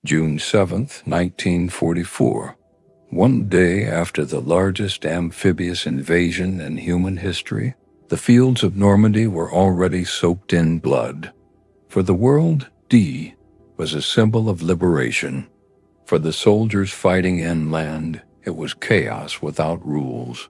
June 7, 1944. One day after the largest amphibious invasion in human history, the fields of Normandy were already soaked in blood. For the world, D was a symbol of liberation. For the soldiers fighting inland, it was chaos without rules.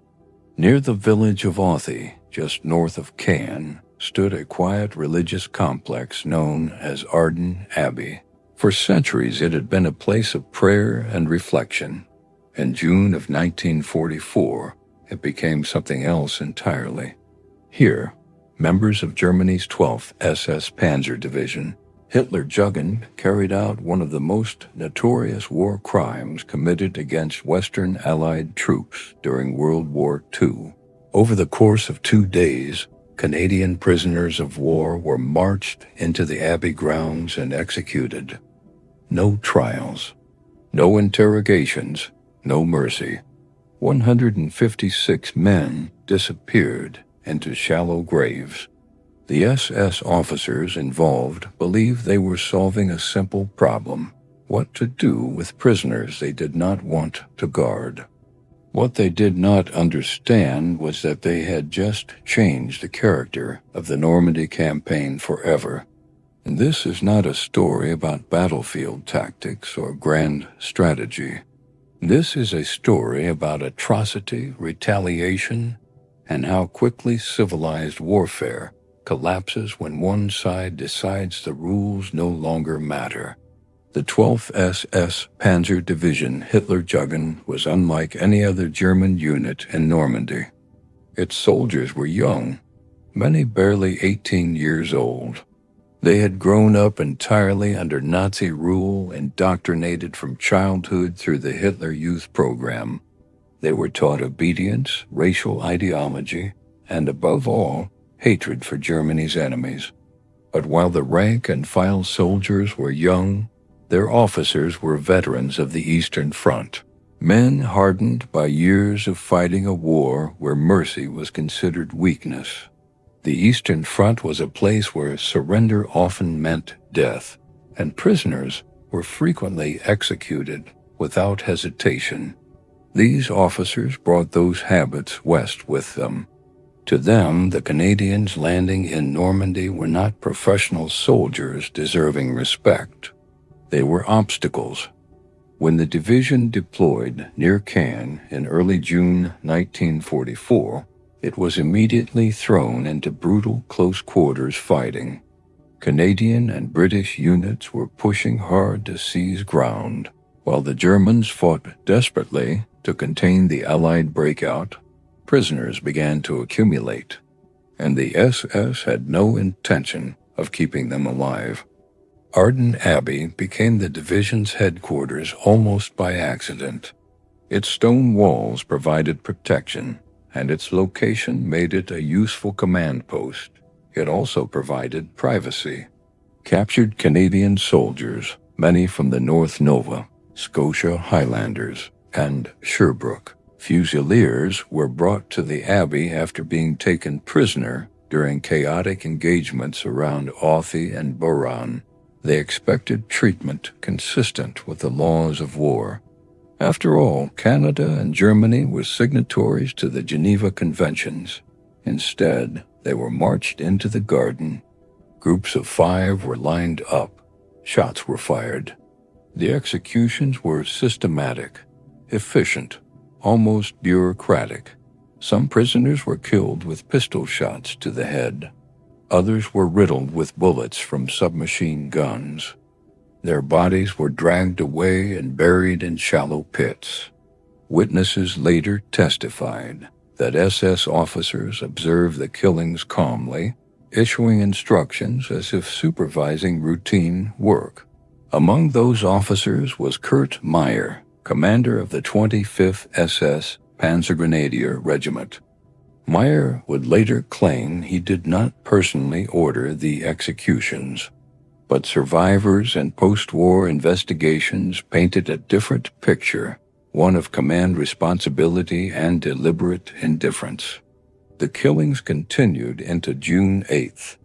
Near the village of Authie, just north of Caen, stood a quiet religious complex known as Ardenne Abbey. For centuries it had been a place of prayer and reflection. In June of 1944, it became something else entirely. Here, members of Germany's 12th SS Panzer Division Hitlerjugend carried out one of the most notorious war crimes committed against Western Allied troops during World War II. Over the course of 2 days, Canadian prisoners of war were marched into the Abbey grounds and executed. No trials, no interrogations, no mercy. 156 men disappeared into shallow graves. The SS officers involved believed they were solving a simple problem: what to do with prisoners they did not want to guard. What they did not understand was that they had just changed the character of the Normandy Campaign forever. And this is not a story about battlefield tactics or grand strategy. This is a story about atrocity, retaliation, and how quickly civilized warfare collapses when one side decides the rules no longer matter. The 12th SS Panzer Division Hitlerjugend was unlike any other German unit in Normandy. Its soldiers were young, many barely 18 years old. They had grown up entirely under Nazi rule, indoctrinated from childhood through the Hitler Youth Program. They were taught obedience, racial ideology, and above all, hatred for Germany's enemies. But while the rank-and-file soldiers were young, their officers were veterans of the Eastern Front, men hardened by years of fighting a war where mercy was considered weakness. The Eastern Front was a place where surrender often meant death, and prisoners were frequently executed without hesitation. These officers brought those habits west with them. To them, the Canadians landing in Normandy were not professional soldiers deserving respect. They were obstacles. When the division deployed near Caen in early June 1944, it was immediately thrown into brutal close-quarters fighting. Canadian and British units were pushing hard to seize ground, while the Germans fought desperately to contain the Allied breakout. Prisoners began to accumulate, and the SS had no intention of keeping them alive. Ardenne Abbey became the division's headquarters almost by accident. Its stone walls provided protection, and its location made it a useful command post. It also provided privacy. Captured Canadian soldiers, many from the North Nova, Scotia Highlanders, and Sherbrooke Fusiliers, were brought to the Abbey after being taken prisoner during chaotic engagements around Authie and Buran. They expected treatment consistent with the laws of war. After all, Canada and Germany were signatories to the Geneva Conventions. Instead, they were marched into the garden. Groups of 5 were lined up. Shots were fired. The executions were systematic, efficient, almost bureaucratic. Some prisoners were killed with pistol shots to the head. Others were riddled with bullets from submachine guns. Their bodies were dragged away and buried in shallow pits. Witnesses later testified that SS officers observed the killings calmly, issuing instructions as if supervising routine work. Among those officers was Kurt Meyer, commander of the 25th SS Panzergrenadier Regiment. Meyer would later claim he did not personally order the executions, but survivors and post-war investigations painted a different picture, one of command responsibility and deliberate indifference. The killings continued into June 8th.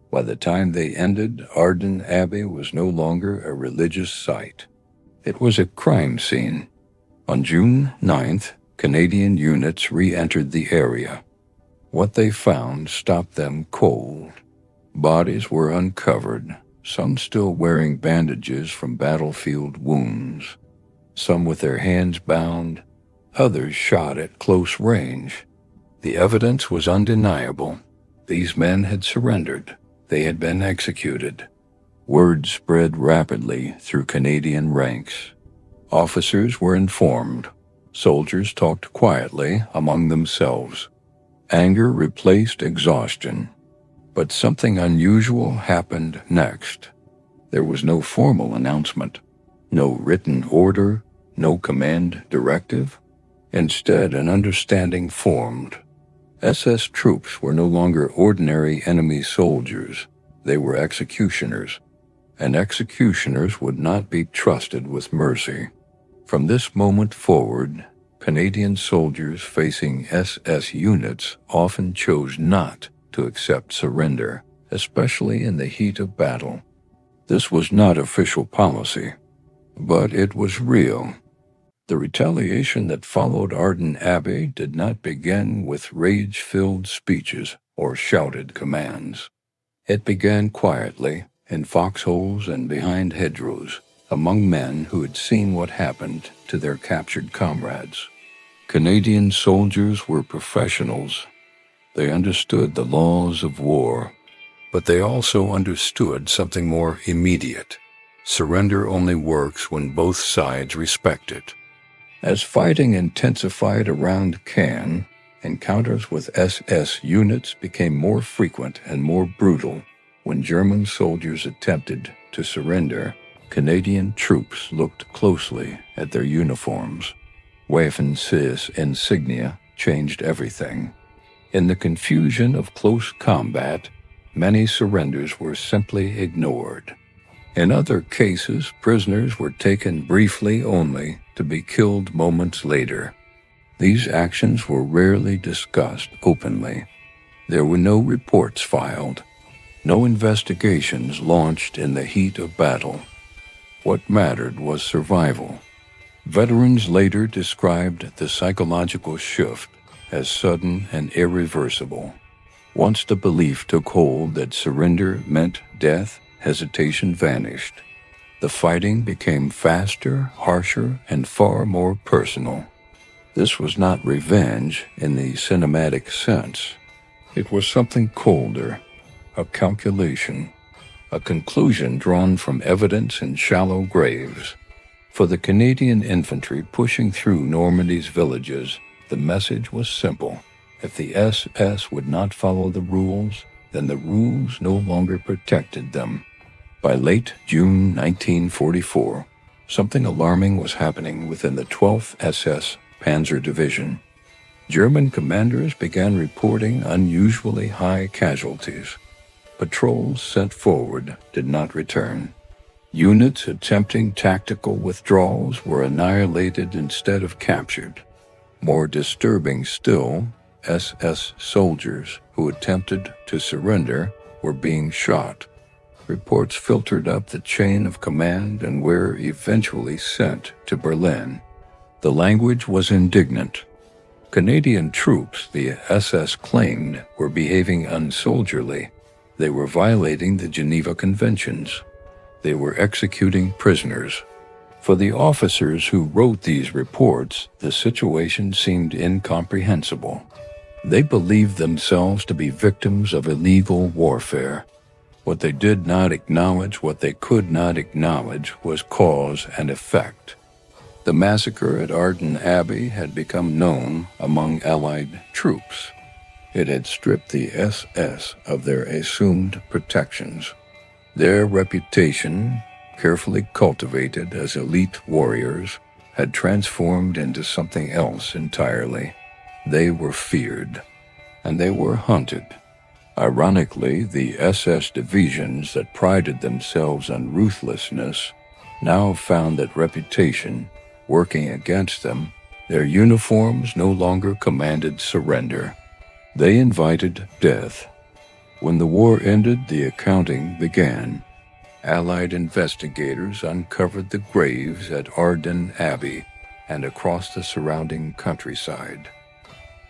By the time they ended, Ardenne Abbey was no longer a religious site. It was a crime scene. On June 9th, Canadian units re-entered the area. What they found stopped them cold. Bodies were uncovered, some still wearing bandages from battlefield wounds, some with their hands bound, others shot at close range. The evidence was undeniable. These men had surrendered. They had been executed. Word spread rapidly through Canadian ranks. Officers were informed. Soldiers talked quietly among themselves. Anger replaced exhaustion. But something unusual happened next. There was no formal announcement, no written order, no command directive. Instead, an understanding formed. SS troops were no longer ordinary enemy soldiers. They were executioners, and executioners would not be trusted with mercy. From this moment forward, Canadian soldiers facing SS units often chose not to accept surrender, especially in the heat of battle. This was not official policy, but it was real. The retaliation that followed Ardenne Abbey did not begin with rage-filled speeches or shouted commands. It began quietly, in foxholes and behind hedgerows, among men who had seen what happened to their captured comrades. Canadian soldiers were professionals. They understood the laws of war, but they also understood something more immediate. Surrender only works when both sides respect it. As fighting intensified around Caen, encounters with SS units became more frequent and more brutal. When German soldiers attempted to surrender, Canadian troops looked closely at their uniforms. Waffen-SS insignia changed everything. In the confusion of close combat, many surrenders were simply ignored. In other cases, prisoners were taken briefly only to be killed moments later. These actions were rarely discussed openly. There were no reports filed, no investigations launched in the heat of battle. What mattered was survival. Veterans later described the psychological shift as sudden and irreversible. Once the belief took hold that surrender meant death, hesitation vanished. The fighting became faster, harsher, and far more personal. This was not revenge in the cinematic sense. It was something colder, a calculation, a conclusion drawn from evidence in shallow graves. For the Canadian infantry pushing through Normandy's villages, the message was simple. If the SS would not follow the rules, then the rules no longer protected them. By late June 1944, something alarming was happening within the 12th SS Panzer Division. German commanders began reporting unusually high casualties. Patrols sent forward did not return. Units attempting tactical withdrawals were annihilated instead of captured. More disturbing still, SS soldiers who attempted to surrender were being shot. Reports filtered up the chain of command and were eventually sent to Berlin. The language was indignant. Canadian troops, the SS claimed, were behaving unsoldierly. They were violating the Geneva Conventions. They were executing prisoners. For the officers who wrote these reports, the situation seemed incomprehensible. They believed themselves to be victims of illegal warfare. What they did not acknowledge, what they could not acknowledge, was cause and effect. The massacre at Ardenne Abbey had become known among Allied troops. It had stripped the SS of their assumed protections. Their reputation, carefully cultivated as elite warriors, had transformed into something else entirely. They were feared, and they were hunted. Ironically, the SS divisions that prided themselves on ruthlessness now found that reputation working against them. Their uniforms no longer commanded surrender. They invited death. When the war ended, the accounting began. Allied investigators uncovered the graves at Ardenne Abbey and across the surrounding countryside.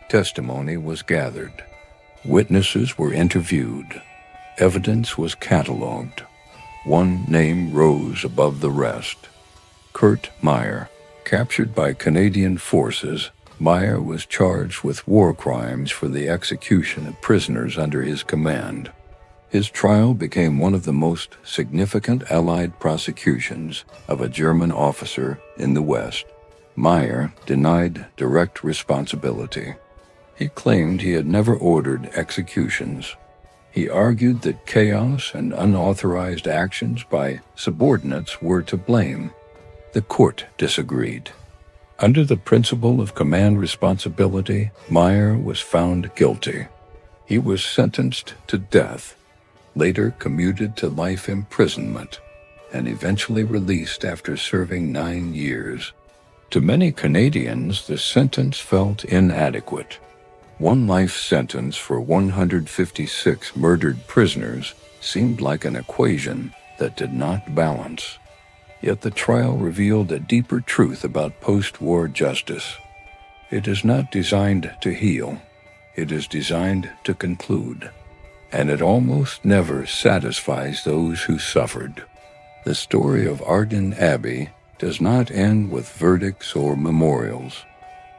Testimony was gathered. Witnesses were interviewed. Evidence was catalogued. One name rose above the rest: Kurt Meyer. Captured by Canadian forces, Meyer was charged with war crimes for the execution of prisoners under his command. His trial became one of the most significant Allied prosecutions of a German officer in the West. Meyer denied direct responsibility. He claimed he had never ordered executions. He argued that chaos and unauthorized actions by subordinates were to blame. The court disagreed. Under the principle of command responsibility, Meyer was found guilty. He was sentenced to death, later commuted to life imprisonment, and eventually released after serving 9 years. To many Canadians, the sentence felt inadequate. One life sentence for 156 murdered prisoners seemed like an equation that did not balance. Yet the trial revealed a deeper truth about post-war justice. It is not designed to heal. It is designed to conclude. And it almost never satisfies those who suffered. The story of Ardenne Abbey does not end with verdicts or memorials.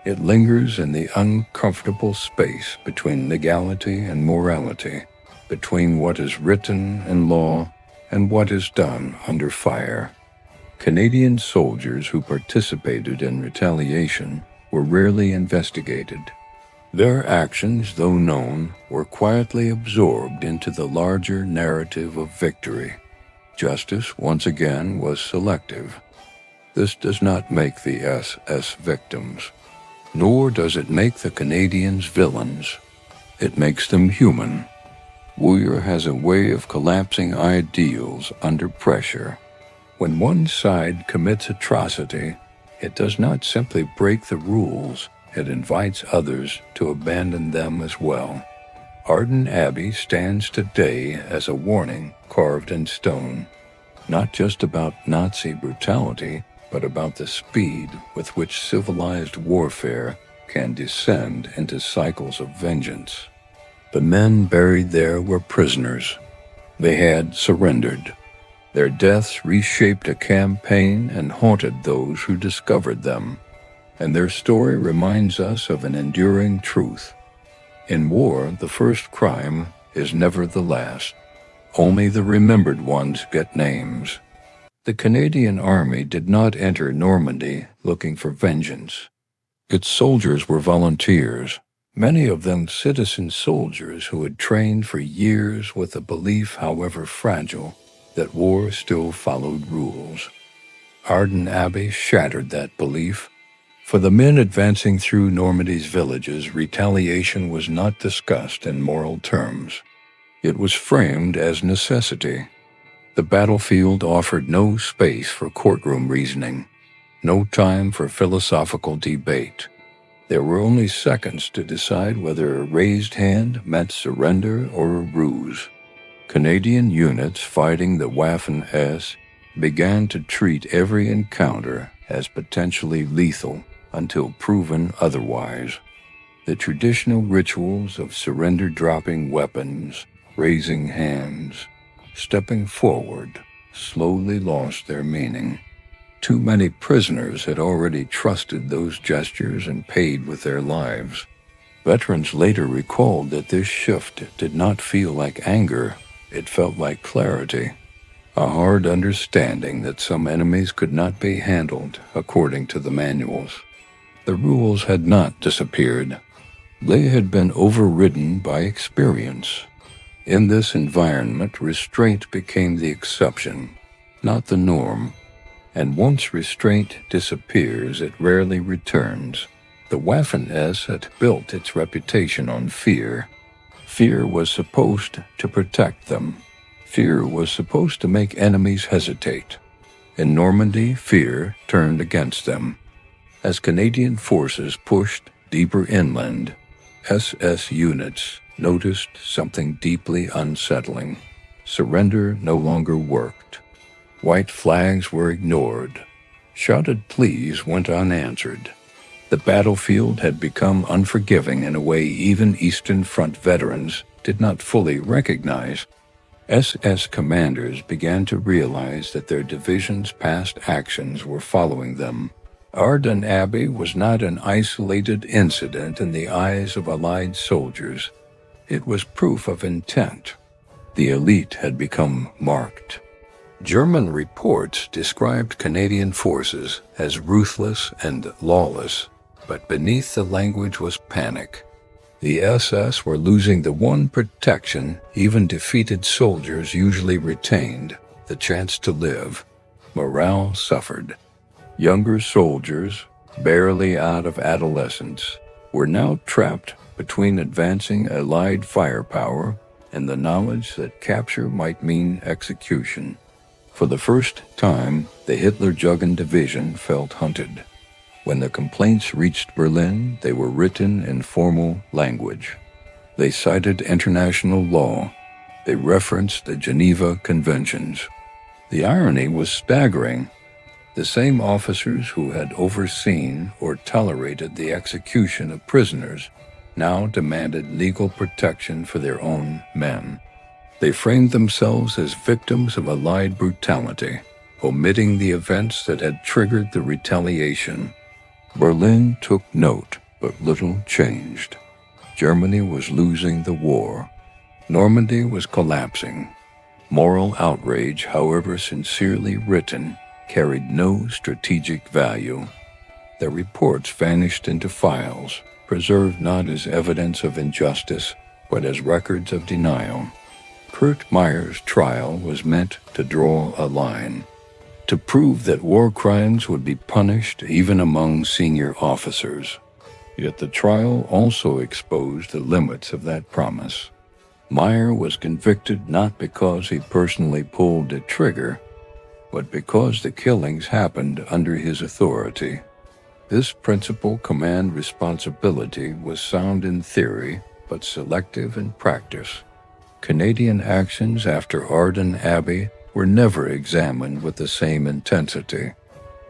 It lingers in the uncomfortable space between legality and morality, between what is written in law and what is done under fire. Canadian soldiers who participated in retaliation were rarely investigated. Their actions, though known, were quietly absorbed into the larger narrative of victory. Justice, once again, was selective. This does not make the SS victims, nor does it make the Canadians villains. It makes them human. Warrior has a way of collapsing ideals under pressure. When one side commits atrocity, it does not simply break the rules, it invites others to abandon them as well. Ardenne Abbey stands today as a warning carved in stone, not just about Nazi brutality, but about the speed with which civilized warfare can descend into cycles of vengeance. The men buried there were prisoners. They had surrendered. Their deaths reshaped a campaign and haunted those who discovered them. And their story reminds us of an enduring truth. In war, the first crime is never the last. Only the remembered ones get names. The Canadian Army did not enter Normandy looking for vengeance. Its soldiers were volunteers, many of them citizen soldiers who had trained for years with the belief, however fragile, that war still followed rules. Ardenne Abbey shattered that belief. For the men advancing through Normandy's villages, retaliation was not discussed in moral terms. It was framed as necessity. The battlefield offered no space for courtroom reasoning, no time for philosophical debate. There were only seconds to decide whether a raised hand meant surrender or a ruse. Canadian units fighting the Waffen-SS began to treat every encounter as potentially lethal until proven otherwise. The traditional rituals of surrender, dropping weapons, raising hands, stepping forward, slowly lost their meaning. Too many prisoners had already trusted those gestures and paid with their lives. Veterans later recalled that this shift did not feel like anger, it felt like clarity, a hard understanding that some enemies could not be handled according to the manuals. The rules had not disappeared. They had been overridden by experience. In this environment, restraint became the exception, not the norm. And once restraint disappears, it rarely returns. The Waffen-SS had built its reputation on fear. Fear was supposed to protect them. Fear was supposed to make enemies hesitate. In Normandy, fear turned against them. As Canadian forces pushed deeper inland, SS units noticed something deeply unsettling. Surrender no longer worked. White flags were ignored. Shouted pleas went unanswered. The battlefield had become unforgiving in a way even Eastern Front veterans did not fully recognize. SS commanders began to realize that their division's past actions were following them. Ardenne Abbey was not an isolated incident in the eyes of Allied soldiers. It was proof of intent. The elite had become marked. German reports described Canadian forces as ruthless and lawless, but beneath the language was panic. The SS were losing the one protection even defeated soldiers usually retained, the chance to live. Morale suffered. Younger soldiers, barely out of adolescence, were now trapped between advancing Allied firepower and the knowledge that capture might mean execution. For the first time, the Hitlerjugend division felt hunted. When the complaints reached Berlin, they were written in formal language. They cited international law. They referenced the Geneva Conventions. The irony was staggering. The same officers who had overseen or tolerated the execution of prisoners now demanded legal protection for their own men. They framed themselves as victims of Allied brutality, omitting the events that had triggered the retaliation. Berlin took note, but little changed. Germany was losing the war. Normandy was collapsing. Moral outrage, however sincerely written, carried no strategic value. Their reports vanished into files, preserved not as evidence of injustice, but as records of denial. Kurt Meyer's trial was meant to draw a line, to prove that war crimes would be punished even among senior officers. Yet the trial also exposed the limits of that promise. Meyer was convicted not because he personally pulled the trigger, but because the killings happened under his authority. This principle command responsibility was sound in theory, but selective in practice. Canadian actions after Ardenne Abbey were never examined with the same intensity.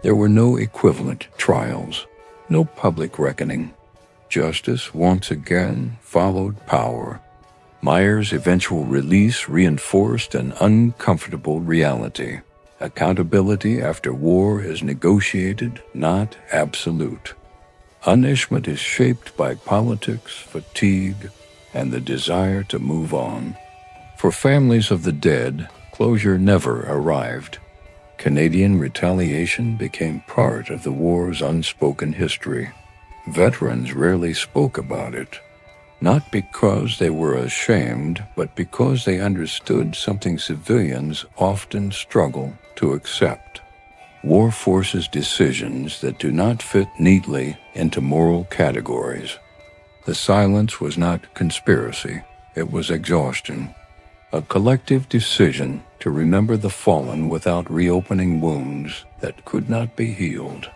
There were no equivalent trials, no public reckoning. Justice once again followed power. Meyer's eventual release reinforced an uncomfortable reality. Accountability after war is negotiated, not absolute. Punishment is shaped by politics, fatigue, and the desire to move on. For families of the dead, closure never arrived. Canadian retaliation became part of the war's unspoken history. Veterans rarely spoke about it, not because they were ashamed, but because they understood something civilians often struggle to accept. War forces decisions that do not fit neatly into moral categories. The silence was not conspiracy, it was exhaustion. A collective decision to remember the fallen without reopening wounds that could not be healed.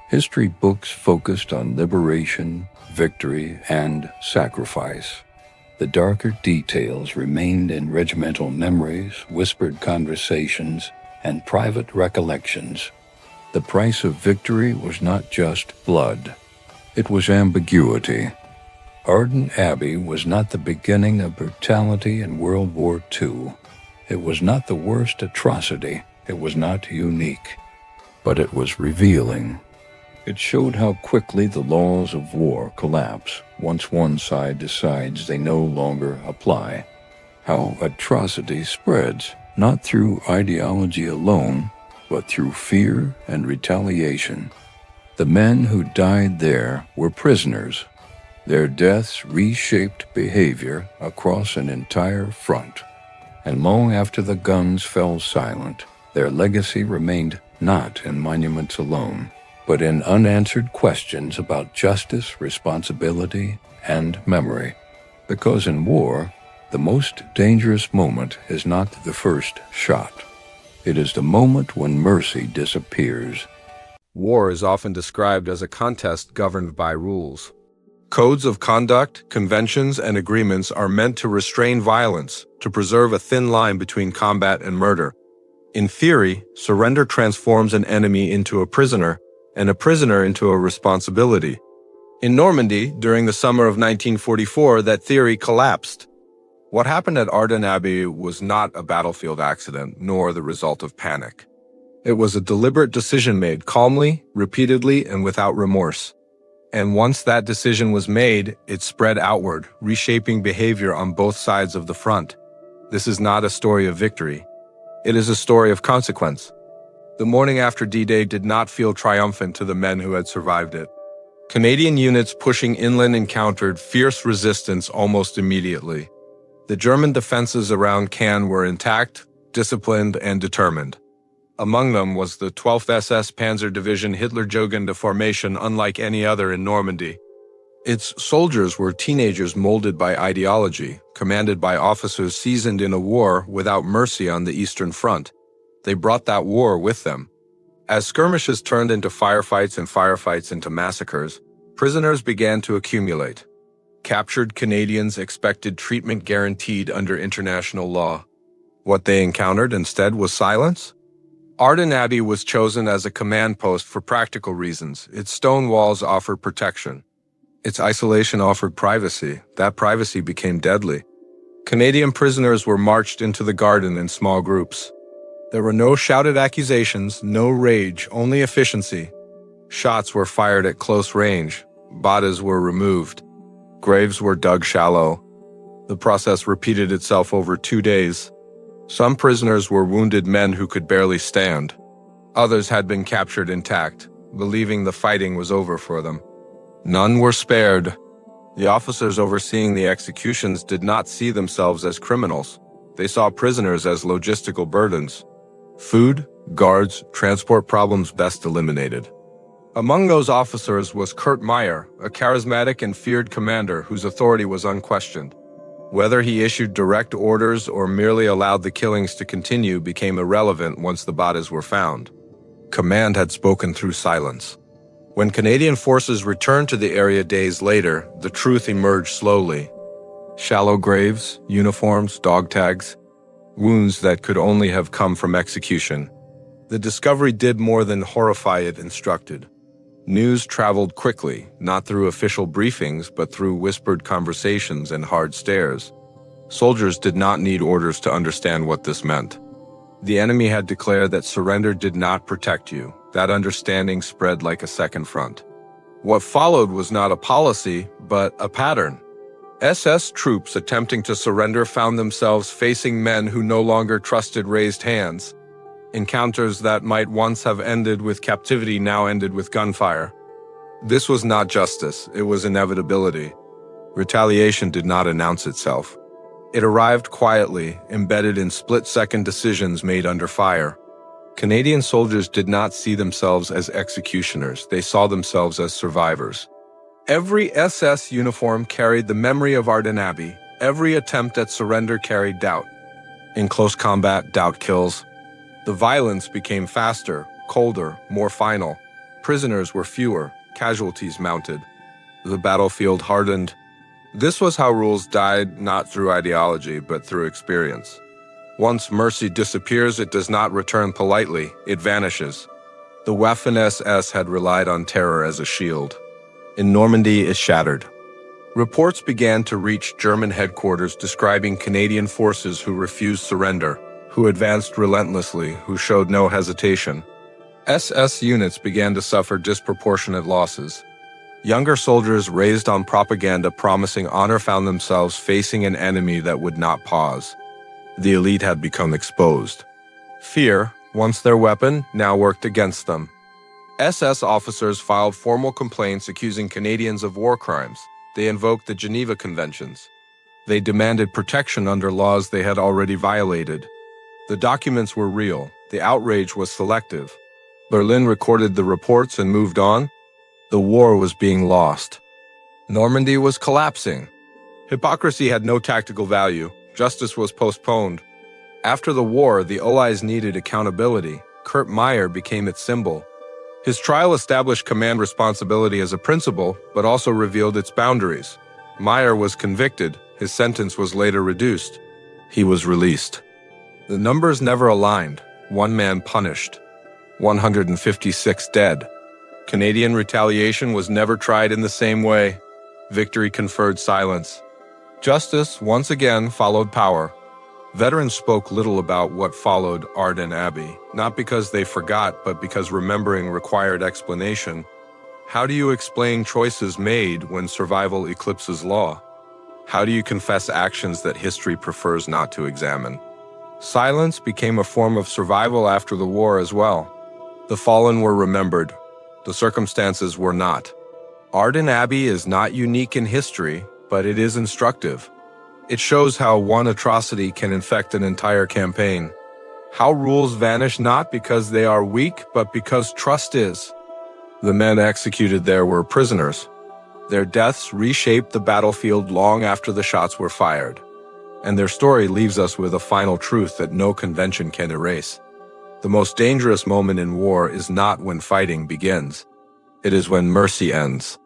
History books focused on liberation, victory, and sacrifice. The darker details remained in regimental memories, whispered conversations, and private recollections. The price of victory was not just blood. It was ambiguity. Ardenne Abbey was not the beginning of brutality in World War II. It was not the worst atrocity. It was not unique. But it was revealing. It showed how quickly the laws of war collapse once one side decides they no longer apply. How atrocity spreads, not through ideology alone, but through fear and retaliation. The men who died there were prisoners. Their deaths reshaped behavior across an entire front. And long after the guns fell silent, their legacy remained not in monuments alone, but in unanswered questions about justice, responsibility, and memory. Because in war, the most dangerous moment is not the first shot. It is the moment when mercy disappears. War is often described as a contest governed by rules. Codes of conduct, conventions, and agreements are meant to restrain violence, to preserve a thin line between combat and murder. In theory, surrender transforms an enemy into a prisoner, and a prisoner into a responsibility. In Normandy, during the summer of 1944, that theory collapsed. What happened at Ardenne Abbey was not a battlefield accident, nor the result of panic. It was a deliberate decision made calmly, repeatedly, and without remorse. And once that decision was made, it spread outward, reshaping behavior on both sides of the front. This is not a story of victory. It is a story of consequence. The morning after D-Day did not feel triumphant to the men who had survived it. Canadian units pushing inland encountered fierce resistance almost immediately. The German defenses around Caen were intact, disciplined, and determined. Among them was the 12th SS Panzer Division Hitlerjugend, a formation unlike any other in Normandy. Its soldiers were teenagers molded by ideology, commanded by officers seasoned in a war without mercy on the Eastern Front. They brought that war with them. As skirmishes turned into firefights and firefights into massacres, prisoners began to accumulate. Captured Canadians expected treatment guaranteed under international law. What they encountered instead was silence. Ardenne Abbey was chosen as a command post for practical reasons. Its stone walls offered protection. Its isolation offered privacy. That privacy became deadly. Canadian prisoners were marched into the garden in small groups. There were no shouted accusations, no rage, only efficiency. Shots were fired at close range. Bodies were removed. Graves were dug shallow. The process repeated itself over 2 days. Some prisoners were wounded men who could barely stand. Others had been captured intact, believing the fighting was over for them. None were spared. The officers overseeing the executions did not see themselves as criminals. They saw prisoners as logistical burdens. Food, guards, transport problems best eliminated. Among those officers was Kurt Meyer, a charismatic and feared commander whose authority was unquestioned. Whether he issued direct orders or merely allowed the killings to continue became irrelevant once the bodies were found. Command had spoken through silence. When Canadian forces returned to the area days later, the truth emerged slowly. Shallow graves, uniforms, dog tags, wounds that could only have come from execution. The discovery did more than horrify, it instructed. News traveled quickly, not through official briefings, but through whispered conversations and hard stares. Soldiers did not need orders to understand what this meant. The enemy had declared that surrender did not protect you. That understanding spread like a second front. What followed was not a policy, but a pattern. SS troops attempting to surrender found themselves facing men who no longer trusted raised hands. Encounters that might once have ended with captivity now ended with gunfire. This was not justice, it was inevitability. Retaliation did not announce itself. It arrived quietly, embedded in split-second decisions made under fire. Canadian soldiers did not see themselves as executioners, they saw themselves as survivors. Every SS uniform carried the memory of Ardenne Abbey. Every attempt at surrender carried doubt. In close combat, doubt kills. The violence became faster, colder, more final. Prisoners were fewer, casualties mounted. The battlefield hardened. This was how rules died, not through ideology, but through experience. Once mercy disappears, it does not return politely, it vanishes. The Waffen-SS had relied on terror as a shield. In Normandy, it shattered. Reports began to reach German headquarters describing Canadian forces who refused surrender, who advanced relentlessly, who showed no hesitation. SS units began to suffer disproportionate losses. Younger soldiers raised on propaganda promising honor found themselves facing an enemy that would not pause. The elite had become exposed. Fear, once their weapon, now worked against them. SS officers filed formal complaints accusing Canadians of war crimes. They invoked the Geneva Conventions. They demanded protection under laws they had already violated. The documents were real. The outrage was selective. Berlin recorded the reports and moved on. The war was being lost. Normandy was collapsing. Hypocrisy had no tactical value. Justice was postponed. After the war, the Allies needed accountability. Kurt Meyer became its symbol. His trial established command responsibility as a principle, but also revealed its boundaries. Meyer was convicted. His sentence was later reduced. He was released. The numbers never aligned. One man punished. 156 dead. Canadian retaliation was never tried in the same way. Victory conferred silence. Justice once again followed power. Veterans spoke little about what followed Ardenne Abbey, not because they forgot, but because remembering required explanation. How do you explain choices made when survival eclipses law? How do you confess actions that history prefers not to examine? Silence became a form of survival after the war as well. The fallen were remembered. The circumstances were not. Ardenne Abbey is not unique in history, but it is instructive. It shows how one atrocity can infect an entire campaign. How rules vanish not because they are weak, but because trust is. The men executed there were prisoners. Their deaths reshaped the battlefield long after the shots were fired. And their story leaves us with a final truth that no convention can erase. The most dangerous moment in war is not when fighting begins. It is when mercy ends.